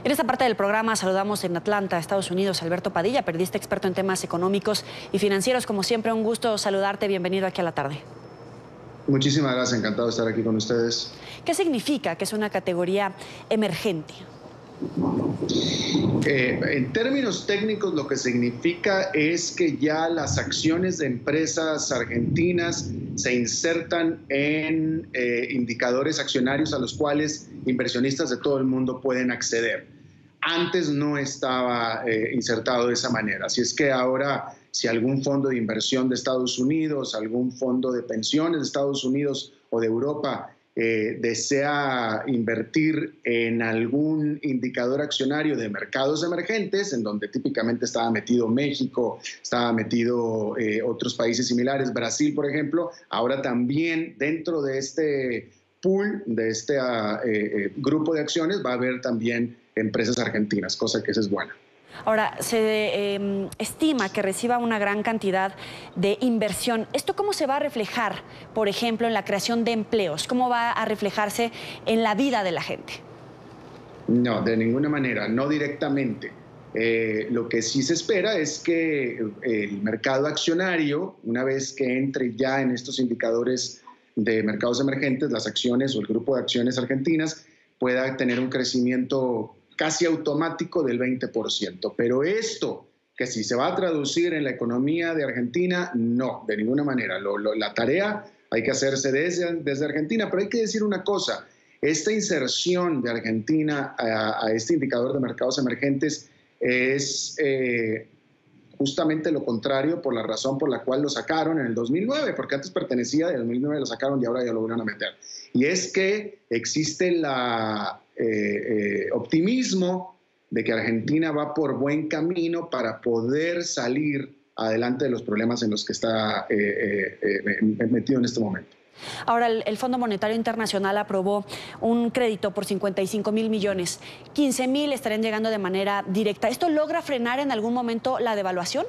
En esta parte del programa saludamos en Atlanta, Estados Unidos, a Alberto Padilla, periodista experto en temas económicos y financieros. Como siempre, un gusto saludarte. Bienvenido aquí a la tarde. Muchísimas gracias, encantado de estar aquí con ustedes. ¿Qué significa que es una categoría emergente? En términos técnicos, lo que significa es que ya las acciones de empresas argentinas se insertan en indicadores accionarios a los cuales inversionistas de todo el mundo pueden acceder. Antes no estaba insertado de esa manera, así es que ahora si algún fondo de inversión de Estados Unidos, algún fondo de pensiones de Estados Unidos o de Europa desea invertir en algún indicador accionario de mercados emergentes, en donde típicamente estaba metido México, estaba metido otros países similares, Brasil, por ejemplo, ahora también dentro de este pool, de este grupo de acciones, va a haber también empresas argentinas, cosa que esa es buena. Ahora, se estima que reciba una gran cantidad de inversión. ¿Esto cómo se va a reflejar, por ejemplo, en la creación de empleos? ¿Cómo va a reflejarse en la vida de la gente? No, de ninguna manera, no directamente. Lo que sí se espera es que el mercado accionario, una vez que entre ya en estos indicadores de mercados emergentes, las acciones o el grupo de acciones argentinas, pueda tener un crecimiento casi automático del 20%. Pero esto, que si se va a traducir en la economía de Argentina, no, de ninguna manera. La tarea hay que hacerse desde Argentina, pero hay que decir una cosa, esta inserción de Argentina a este indicador de mercados emergentes es justamente lo contrario por la razón por la cual lo sacaron en el 2009, porque antes pertenecía, en el 2009 lo sacaron y ahora ya lo volvieron a meter. Y es que existe el optimismo de que Argentina va por buen camino para poder salir adelante de los problemas en los que está metido en este momento. Ahora, el Fondo Monetario Internacional aprobó un crédito por 55.000 millones. 15.000 estarían llegando de manera directa. ¿Esto logra frenar en algún momento la devaluación?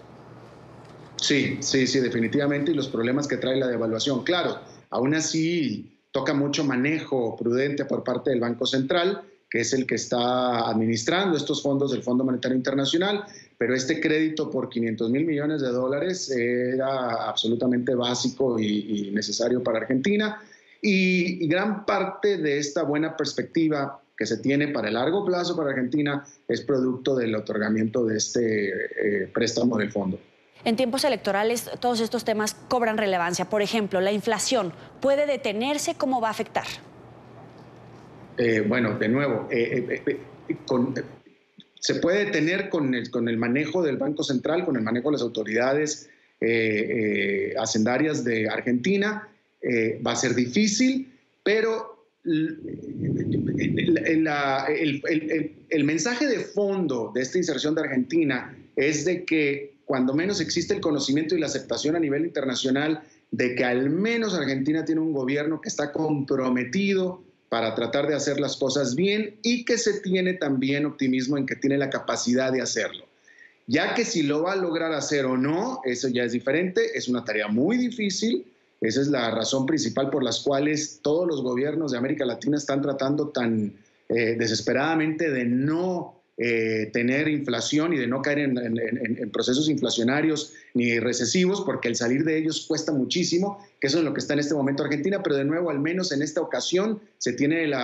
Sí, definitivamente, y los problemas que trae la devaluación. Claro, aún así toca mucho manejo prudente por parte del Banco Central, que es el que está administrando estos fondos del Fondo Monetario Internacional, pero este crédito por 500.000 millones de dólares era absolutamente básico y necesario para Argentina, y gran parte de esta buena perspectiva que se tiene para el largo plazo para Argentina es producto del otorgamiento de este préstamo del fondo. En tiempos electorales, todos estos temas cobran relevancia. Por ejemplo, la inflación, ¿puede detenerse? ¿Cómo va a afectar? Bueno, de nuevo, se puede detener con el manejo del Banco Central, con el manejo de las autoridades hacendarias de Argentina. Va a ser difícil, pero el mensaje de fondo de esta inserción de Argentina es de que cuando menos existe el conocimiento y la aceptación a nivel internacional de que al menos Argentina tiene un gobierno que está comprometido para tratar de hacer las cosas bien y que se tiene también optimismo en que tiene la capacidad de hacerlo. Ya que si lo va a lograr hacer o no, eso ya es diferente, es una tarea muy difícil. Esa es la razón principal por las cuales todos los gobiernos de América Latina están tratando tan desesperadamente de no tener inflación y de no caer en procesos inflacionarios ni recesivos, porque el salir de ellos cuesta muchísimo, que eso es lo que está en este momento Argentina, pero de nuevo, al menos en esta ocasión, se tiene el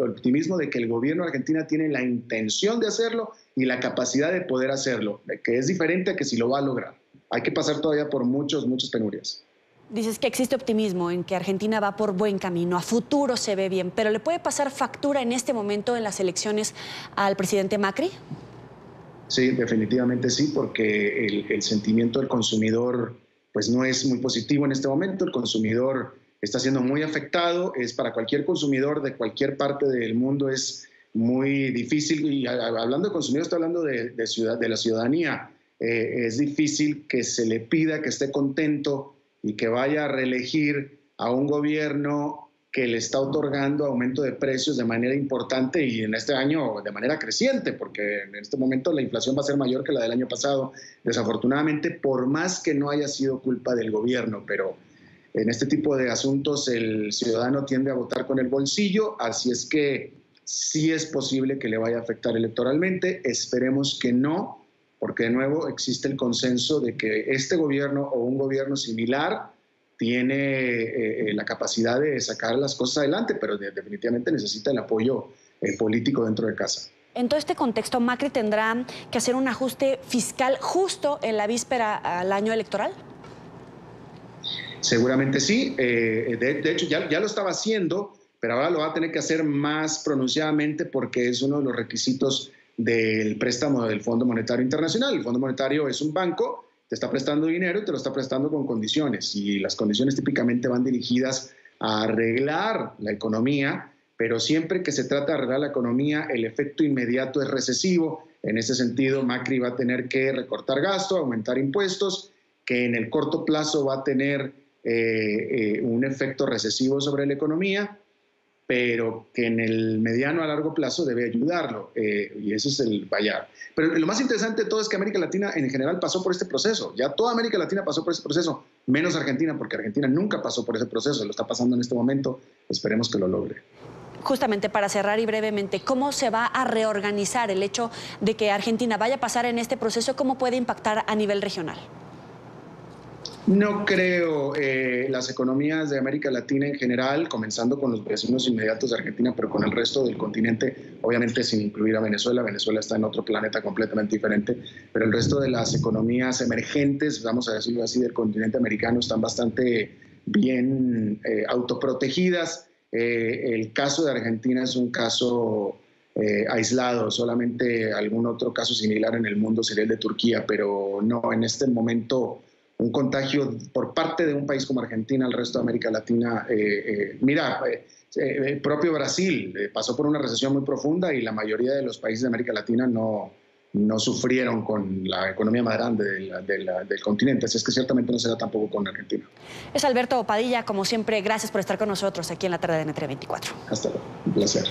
optimismo de que el gobierno de Argentina tiene la intención de hacerlo y la capacidad de poder hacerlo, que es diferente a que si lo va a lograr. Hay que pasar todavía por muchas penurias. Dices que existe optimismo en que Argentina va por buen camino, a futuro se ve bien, pero ¿le puede pasar factura en este momento en las elecciones al presidente Macri? Sí, definitivamente sí, porque el sentimiento del consumidor pues no es muy positivo en este momento. El consumidor está siendo muy afectado. Para cualquier consumidor de cualquier parte del mundo es muy difícil, y hablando de consumidor estoy hablando de la ciudadanía. Es difícil que se le pida que esté contento y que vaya a reelegir a un gobierno que le está otorgando aumento de precios de manera importante y en este año de manera creciente, porque en este momento la inflación va a ser mayor que la del año pasado, desafortunadamente, por más que no haya sido culpa del gobierno, pero en este tipo de asuntos el ciudadano tiende a votar con el bolsillo, así es que sí es posible que le vaya a afectar electoralmente. Esperemos que no, porque de nuevo existe el consenso de que este gobierno o un gobierno similar tiene la capacidad de sacar las cosas adelante, pero definitivamente necesita el apoyo político dentro de casa. En todo este contexto, ¿Macri tendrá que hacer un ajuste fiscal justo en la víspera al año electoral? Seguramente sí. De hecho, ya lo estaba haciendo, pero ahora lo va a tener que hacer más pronunciadamente porque es uno de los requisitos del préstamo del Fondo Monetario Internacional. El Fondo Monetario es un banco, te está prestando dinero y te lo está prestando con condiciones. Y las condiciones típicamente van dirigidas a arreglar la economía, pero siempre que se trata de arreglar la economía, el efecto inmediato es recesivo. En ese sentido, Macri va a tener que recortar gasto, aumentar impuestos, que en el corto plazo va a tener un efecto recesivo sobre la economía, pero que en el mediano a largo plazo debe ayudarlo. Y eso es el vaya. Pero lo más interesante de todo es que América Latina en general pasó por este proceso. Ya toda América Latina pasó por este proceso, menos Argentina, porque Argentina nunca pasó por ese proceso. Lo está pasando en este momento. Esperemos que lo logre. Justamente para cerrar y brevemente, ¿cómo se va a reorganizar el hecho de que Argentina vaya a pasar en este proceso? ¿Cómo puede impactar a nivel regional? No creo. Las economías de América Latina en general, comenzando con los vecinos inmediatos de Argentina, pero con el resto del continente, obviamente sin incluir a Venezuela. Venezuela está en otro planeta completamente diferente, pero el resto de las economías emergentes, vamos a decirlo así, del continente americano están bastante bien autoprotegidas. El caso de Argentina es un caso aislado, solamente algún otro caso similar en el mundo sería el de Turquía, pero no, en este momento un contagio por parte de un país como Argentina al resto de América Latina. El propio Brasil pasó por una recesión muy profunda y la mayoría de los países de América Latina no sufrieron con la economía más grande del continente. Así es que ciertamente no se da tampoco con Argentina. Es Alberto Padilla, como siempre, gracias por estar con nosotros aquí en la tarde de NTN 24. Hasta luego, un placer.